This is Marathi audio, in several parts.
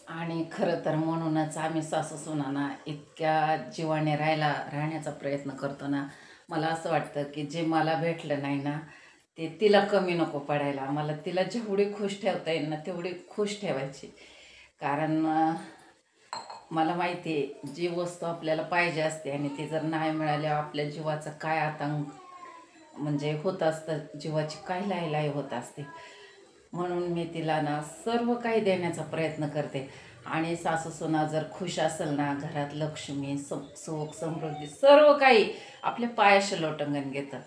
आणि खरं तर म्हणूनच आम्ही सासू-सुनांना इतक्या जीवाने राहण्याचा प्रयत्न करतो ना. मला असं वाटतं की जे मला भेटलं नाही ना, ते तिला कमी नको पडायला. मला तिला जेवढी खुश ठेवता येईल ना, तेवढी खुश ठेवायची. कारण मला माहिती आहे, जी वस्तू आपल्याला पाहिजे असते आणि ती जर नाही मिळाल्यावर आपल्या जीवाचं काय आतंक म्हणजे होत असतं, जीवाची काय लाहीलाही होत असते. म्हणून मी तिला ना सर्व काही देण्याचा प्रयत्न करते. आणि सासूसुना जर खुश असेल ना, घरात लक्ष्मी सुख समृद्धी सर्व काही आपल्या पायाशी लोटंगण घेतं.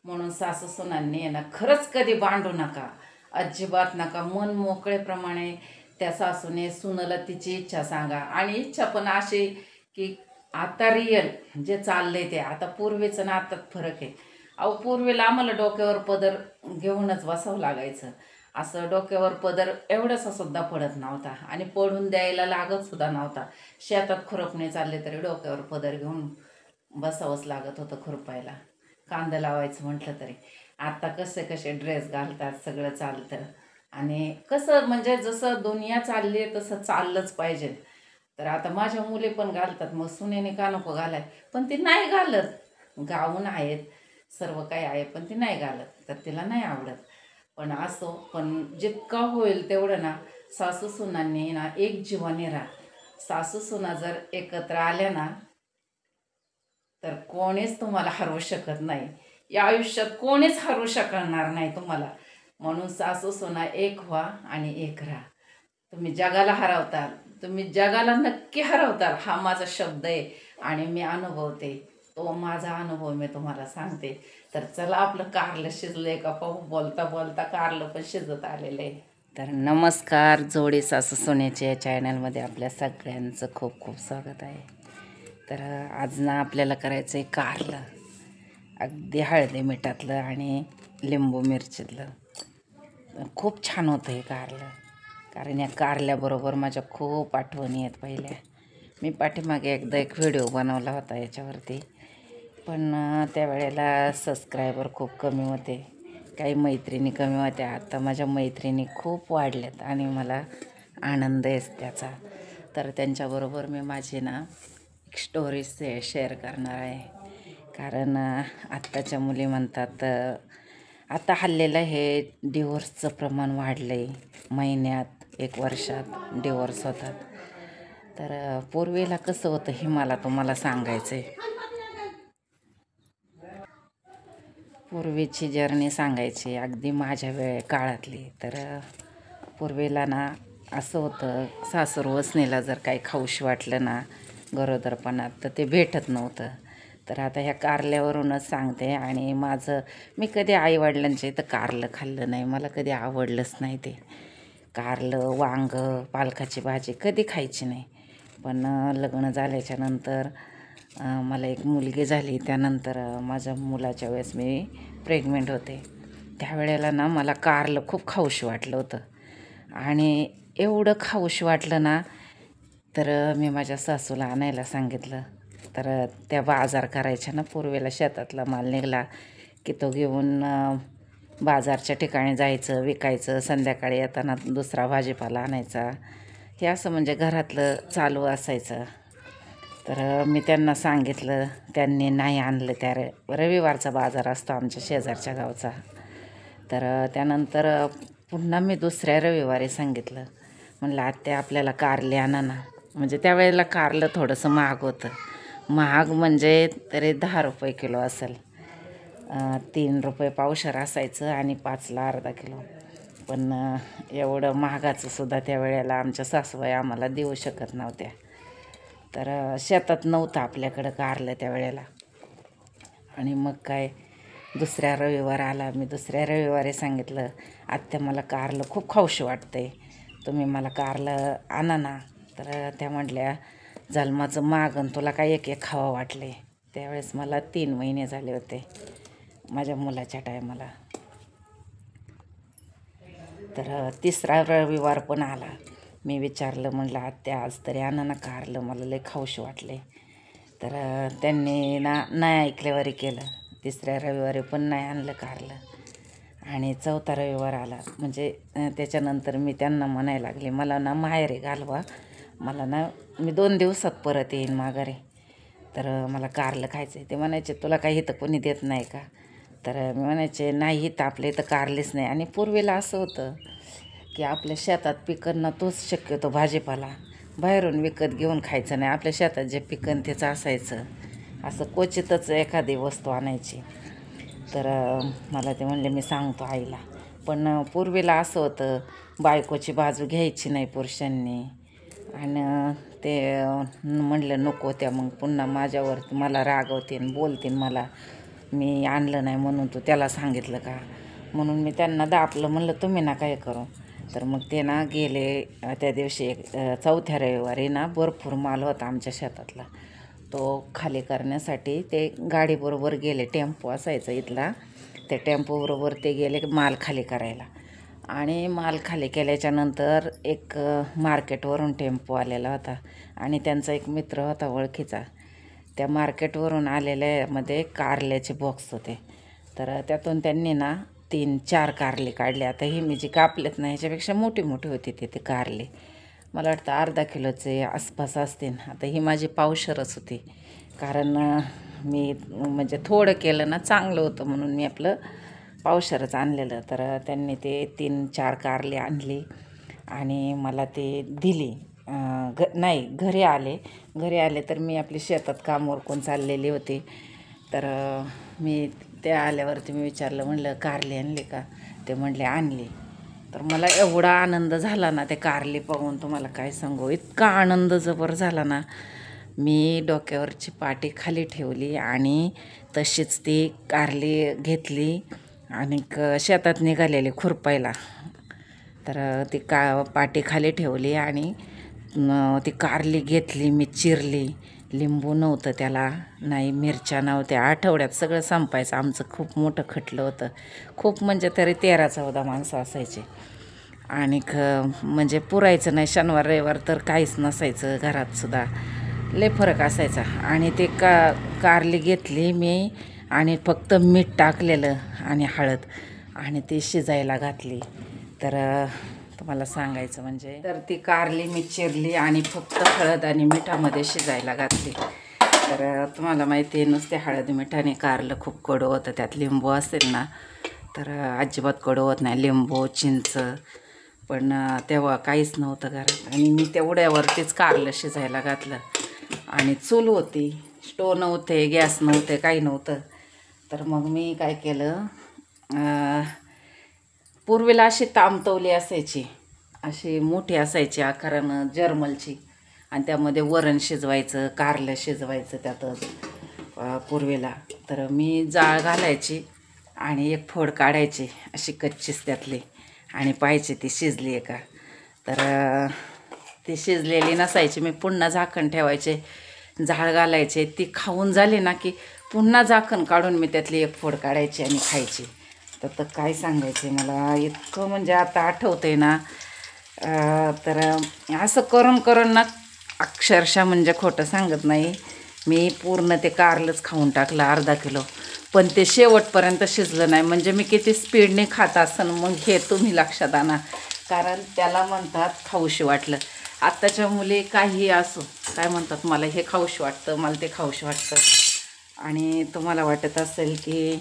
म्हणून सासूसुनांनी आहे ना, खरंच कधी भांडू नका, अजिबात नका. मन मोकळेप्रमाणे त्या सासूने सुनेला तिची इच्छा सांगा. आणि इच्छा पण अशी की आता रिअल जे चाललंय ते आता पूर्वीचं ना आतात फरक आहे. अहो पूर्वीला आम्हाला डोक्यावर पदर घेऊनच बसावं लागायचं. असं डोक्यावर पदर एवढासा सुद्धा पडत नव्हता आणि पडून द्यायला लागत सुद्धा नव्हता. शेतात खुरपणे चालले तरी डोक्यावर पदर घेऊन बसावंच लागत होतं खुरपायला. कांदा लावायचं म्हटलं तरी. आता कसे कसे ड्रेस घालतात, सगळं चालतं. आणि कसं म्हणजे जसं दुनिया चालली आहे तसं चाललंच पाहिजे. तर आता माझ्या मुली पण घालतात, मग सुनेने का नको घालाय, पण ती नाही घालत. गाऊन आहेत, सर्व काही आहे, पण ती नाही घालत, तर तिला नाही आवडत. पण असो, पण जितका होईल तेवढं ना सासू सुनांनी ना एक जीवाने राहा. सासू सुना जर एकत्र आल्या ना, तर कोणीच तुम्हाला हरवू शकत नाही. या आयुष्यात कोणीच हरवू शकणार नाही तुम्हाला. म्हणून सासू सुना एक व्हा आणि एक राहा. तुम्ही जगाला हरवताल, तुम्ही जगाला नक्की हरवताल, हा माझा शब्द आहे आणि मी अनुभवते. तो माझा अनुभव मी तुम्हाला सांगते. तर चला, आपलं कारलं शिजलंय का पाहू. बोलता बोलता कारलं पण शिजत आलेलं आहे. तर नमस्कार, जोडी सासू सोन्याच्या या चॅनलमध्ये आपल्या सगळ्यांचं खूप खूप स्वागत आहे. तर आज ना आपल्याला करायचं आहे कारलं, अगदी हळदी मिठातलं आणि लिंबू मिरचीतलं. खूप छान होतं हे कारलं. कारण या कारल्याबरोबर माझ्या खूप आठवणी आहेत पहिल्या. मी पाठीमागे एकदा एक व्हिडिओ बनवला होता याच्यावरती, पण त्यावेळेला सबस्क्रायबर खूप कमी होते, काही मैत्रिणी कमी होत्या. आता माझ्या मैत्रिणी खूप वाढल्यात आणि मला आनंद आहे त्याचा. तर त्यांच्याबरोबर मी माझी ना एक स्टोरी शेअर करणार आहे. कारण आत्ताच्या मुली म्हणतात, आता हल्लेलं हे डिवोर्सचं प्रमाण वाढलं आहे. महिन्यात, एक वर्षात डिवोर्स होतात. तर पूर्वीला कसं होतं हे मला तुम्हाला सांगायचं आहे. पूर्वीची जर्नी सांगायची, अगदी माझ्या काळातली. तर पूर्वीला ना असं होतं, सासूरवसनीला जर काही खाऊशी वाटलं ना गरोदरपणात, तर ते भेटत नव्हतं. तर आता ह्या कारल्यावरूनच सांगते. आणि मी कधी आईवडिलांच्या इथं कारलं खाल्लं नाही, मला कधी आवडलंच नाही ते कारलं. वांगं, पालकाची भाजी कधी खायची नाही. पण लग्न झाल्याच्या नंतर मला एक मुलगी झाली. त्यानंतर माझ्या मुलाच्या वेळेस मी प्रेग्नंट होते. त्यावेळेला ना मला कारलं खूप खाऊशी वाटलं होतं. आणि एवढं खाऊशी वाटलं ना, तर मी माझ्या सासूला आणायला सांगितलं. तर त्या बाजार करायच्या ना, पूर्वीला शेतातला माल निघाला की तो घेऊन बाजारच्या ठिकाणी जायचं, विकायचं. संध्याकाळी येताना दुसरा भाजीपाला आणायचा. हे असं म्हणजे घरातलं चालू असायचं. तर मी त्यांना सांगितलं, त्यांनी नाही आणलं. त्या रविवारचा बाजार असतो आमच्या शेजारच्या गावचा. तर त्यानंतर पुन्हा मी दुसऱ्या रविवारी सांगितलं, म्हणलं आत्या आपल्याला कारले आणा ना. म्हणजे त्यावेळेला कारलं थोडंसं महाग होतं. महाग म्हणजे तरी 10 रुपये किलो असेल. 3 रुपये पावशेर असायचं आणि 5ला अर्धा किलो. पण एवढं महागाचं सुद्धा त्यावेळेला आमच्या सासूबाई आम्हाला देऊ शकत नव्हत्या. तर शेतात नव्हतं आपल्याकडं कारलं त्यावेळेला. आणि मग काय, दुसऱ्या रविवार आला. मी दुसऱ्या रविवारी सांगितलं, आत्या मला कारलं खूप खाऊशी वाटतंय, तुम्ही मला कारलं आणा ना. तर त्या म्हटल्या, जन्माचं मागं तुला काय एक एक खावं वाटले. त्यावेळेस मला 3 महिने झाले होते माझ्या मुलाच्या टायमाला. तर तिसरा रविवार पण आला. मी विचारलं, म्हणलं आत्या आज तरी आणा ना कारलं, मला लय खाऊशी वाटले. तर त्यांनी नाही ऐकल्यावारी केलं. तिसऱ्या रविवारी पण नाही आणलं कारलं. आणि 4था रविवार आला म्हणजे त्याच्यानंतर मी त्यांना म्हणायला लागले, मला ना माहेरी घालवा, मला ना मी 2 दिवसात परत येईन माघारी, तर मला कारलं खायचं आहे. ते म्हणायचे, तुला काही इथं कोणी देत नाही का? तर मी म्हणायचे, नाही इथं आपल्या इथं कारलीच नाही. आणि पूर्वीला असं होतं की आपल्या शेतात पिकणं तोच शक्यतो भाजीपाला, बाहेरून विकत घेऊन खायचं नाही. आपल्या शेतात जे पिकन तेच असायचं, असं क्वचितच एखादी वस्तू आणायची. तर मला ते म्हणले, मी सांगतो आईला. पण पूर्वीला असं होतं, बायकोची बाजू घ्यायची नाही पुरुषांनी. आणि ते म्हणलं नको, त्या मग पुन्हा माझ्यावर मला रागवतील, बोलतील मला, मी आणलं नाही म्हणून तू त्याला सांगितलं का. म्हणून मी त्यांना दापलं, म्हणलं तुम्ही ना काय करू. तर मग ते ना गेले त्या दिवशी 4थ्या रविवारी ना भरपूर माल होता आमच्या शेतातला, तो खाली करण्यासाठी ते गाडीबरोबर गेले. टेम्पो असायचा इथला, त्या टेम्पोबरोबर ते गेले माल खाली करायला. आणि माल खाली केल्याच्यानंतर एक मार्केटवरून टेम्पो आलेला होता आणि त्यांचा एक मित्र होता ओळखीचा. त्या मार्केटवरून आलेल्यामध्ये कारल्याचे बॉक्स होते. तर त्यातून त्यांनी ना 3-4 कारले काढले. आता ही मी जी कापलेत ना ह्याच्यापेक्षा मोठी मोठी होती ते कारले, मला वाटतं अर्धा किलोचे आसपास असतील. आता ही माझी पावशरच होती, कारण मी म्हणजे थोडं केलं ना चांगलं होतं म्हणून मी आपलं पावशरच आणलेलं. तर त्यांनी ते 3-4 कारले आणली आणि मला ते दिली. नाही, घरी आले तर मी आपली शेतात काम उरकून चाललेली होती. तर मी त्या आल्यावरती मी विचारलं, म्हणलं कारली आणली का? ते म्हणले आणली. तर मला एवढा आनंद झाला ना ते कारली पाहून, तुम्हाला काय सांगू, इतका आनंद जबर झाला ना. मी डोक्यावरची पाटी खाली ठेवली आणि तशीच ती कारली घेतली आणि शेतात निघालेली खुरपायला. तर ती पाटी खाली ठेवली आणि ती कारली घेतली, मी चिरली. लिंबू नव्हतं त्याला, नाही मिरच्या नव्हत्या. आठवड्यात सगळं संपायचं. आमचं खूप मोठं खटलं होतं, खूप म्हणजे तरी 13-14 माणसं असायचे. आणि म्हणजे पुरायचं नाही. शनिवार रविवार तर काहीच नसायचं घरातसुद्धा, लय फरक असायचा. आणि ते कारली घेतली मी आणि फक्त मीठ टाकलेलं आणि हळद, आणि ती शिजायला घातली. तर तुम्हाला सांगायचं म्हणजे, तर ती कारली मी चिरली आणि फक्त हळद आणि मिठामध्ये शिजायला घातली. तर तुम्हाला माहिती आहे, नुसते हळद मिठाने कारलं खूप कडू होतं. त्यात लिंबू असेल ना तर अजिबात कडू होत नाही, लिंबू चिंच. पण तेव्हा काहीच नव्हतं घरात आणि मी तेवढ्यावरतीच कारलं शिजायला घातलं. आणि चूल होती, स्टोव नव्हते, गॅस नव्हते, काही नव्हतं. तर मग मी काय केलं, पूर्वीला अशी तामतवली असायची, अशी मोठी असायची आकारानं जर्मलची, आणि त्यामध्ये वरण शिजवायचं, कारलं शिजवायचं त्यातच पूर्वीला. तर मी जाळ घालायची आणि एक फोड काढायची अशी कच्चीच त्यातली, आणि पाहायची ती शिजली आहे का. तर ती शिजलेली नसायची, मी पुन्हा झाकण ठेवायचे, जाळ घालायचे. ती खाऊन झाली ना की पुन्हा झाकण काढून मी त्यातली एक फोड काढायची आणि खायची. तर काय सांगायचे मला, इतकं म्हणजे आता आठवतंय ना. तर असं करून करून ना अक्षरशः म्हणजे खोटं सांगत नाही, मी पूर्ण ते कारलंच खाऊन टाकलं अर्धा किलो. पण ते शेवटपर्यंत शिजलं नाही. म्हणजे मी किती स्पीडने खात असन मग हे तुम्ही लक्षात आणा, कारण त्याला म्हणतात खाऊशी वाटलं. आत्ताच्या मुली काही असो काय म्हणतात, मला हे खाऊशी वाटतं, मला ते खाऊशी वाटतं. आणि तुम्हाला वाटत असेल की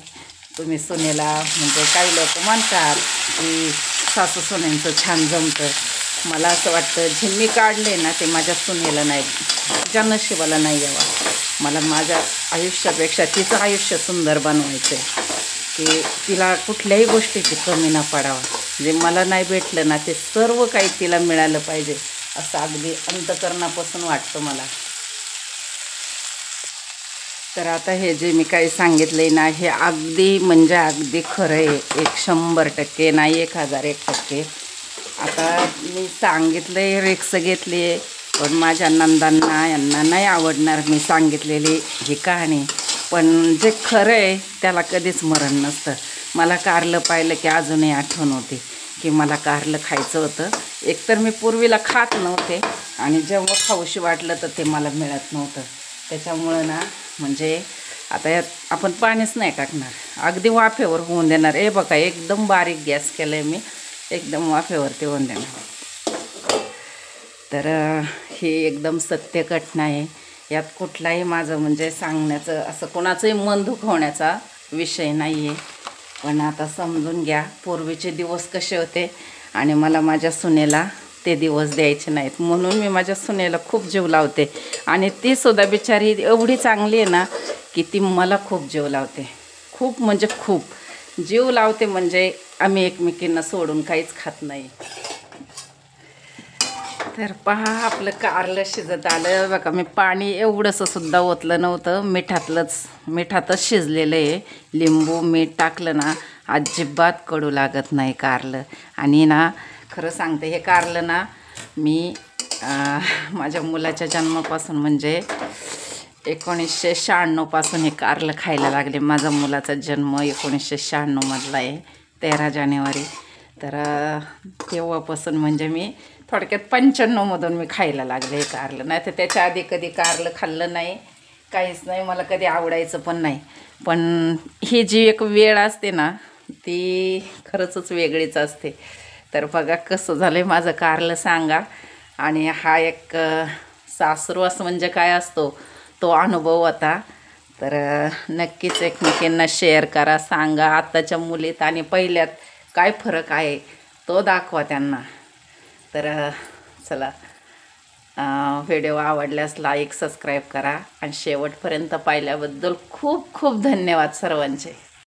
तुम्ही सुनेला, म्हणजे काही लोक म्हणतात की सासू सुनेंचं छान जमतं. मला असं वाटतं जे मी काढले ना ते माझ्या सुनेला नाही, ज्या नशिबाला नाही यावं. मला माझ्या आयुष्यापेक्षा तिचं आयुष्य सुंदर बनवायचं आहे, की तिला कुठल्याही गोष्टीची कमी न पडावं. जे मला नाही भेटलं ना ते सर्व काही तिला मिळालं पाहिजे, असं अगदी अंतकरणापासून वाटतं मला. तर आता हे जे मी काही सांगितलं आहे ना, हे अगदी म्हणजे अगदी खरं आहे, 100% नाही 1001%. आता मी सांगितलं आहे, रिक्स घेतली आहे, पण माझ्या नंदांना यांना नाही आवडणार मी सांगितलेली ही कहाणी. पण जे खरं आहे त्याला कधीच मरण नसतं. मला कारलं पाहिलं की अजूनही आठवण होती की मला कारलं खायचं होतं. एकतर मी पूर्वीला खात नव्हते आणि जेव्हा खाऊशी वाटलं तर ते मला मिळत नव्हतं. त्याच्यामुळं ना म्हणजे आता यात आपण पाणीच नाही टाकणार, अगदी वाफेवर होऊन देणार. हे बघा एकदम बारीक गॅस केलं आहे मी, एकदम वाफेवरती होऊन देणार. तर हे एकदम सत्य घटना आहे. यात कुठलाही माझं म्हणजे सांगण्याचं असं कोणाचंही मन दुखवण्याचा विषय नाही आहे. पण आता समजून घ्या पूर्वीचे दिवस कसे होते आणि मला माझ्या सुनेला ते दिवस द्यायचे नाहीत. म्हणून मी माझ्या सुनेला खूप जीव लावते आणि ती सुद्धा बिचारी एवढी चांगली आहे ना की ती मला खूप जीव लावते. खूप म्हणजे खूप जीव लावते. म्हणजे आम्ही एकमेकींना सोडून काहीच खात नाही. तर पहा आपलं कारलं शिजत आलं बघा. मी पाणी एवढंसं सुद्धा ओतलं नव्हतं, मिठातच शिजलेलं आहे. लिंबू मीठ टाकलं ना अजिबात कडू लागत नाही कारलं. आणि ना खरं सांगते हे कारलं ना मी माझ्या मुलाच्या जन्मापासून म्हणजे 1996 पासून हे कारलं खायला लागले. माझा मुलाचा जन्म 1996 मधला आहे, 13 जानेवारी. तर तेव्हापासून म्हणजे मी थोडक्यात 95 मधून मी खायला लागले हे कारलं. नाही तर त्याच्या आधी कधी कारलं खाल्लं नाही, काहीच नाही. मला कधी आवडायचं पण नाही. पण ही जी एक वेळ असते ना ती खरंच वेगळीच असते. तर बघा कसं झालं आहे माझं कारलं सांगा. आणि हा एक सासरवास म्हणजे काय असतो तो अनुभव होता. तर नक्कीच एकमेकींना शेअर करा, सांगा आत्ताच्या मुलीत आणि पहिल्यात काय फरक आहे तो दाखवा त्यांना. तर चला व्हिडिओ आवडल्यास लाईक सबस्क्राईब करा आणि शेवटपर्यंत पाहिल्याबद्दल खूप खूप धन्यवाद सर्वांचे.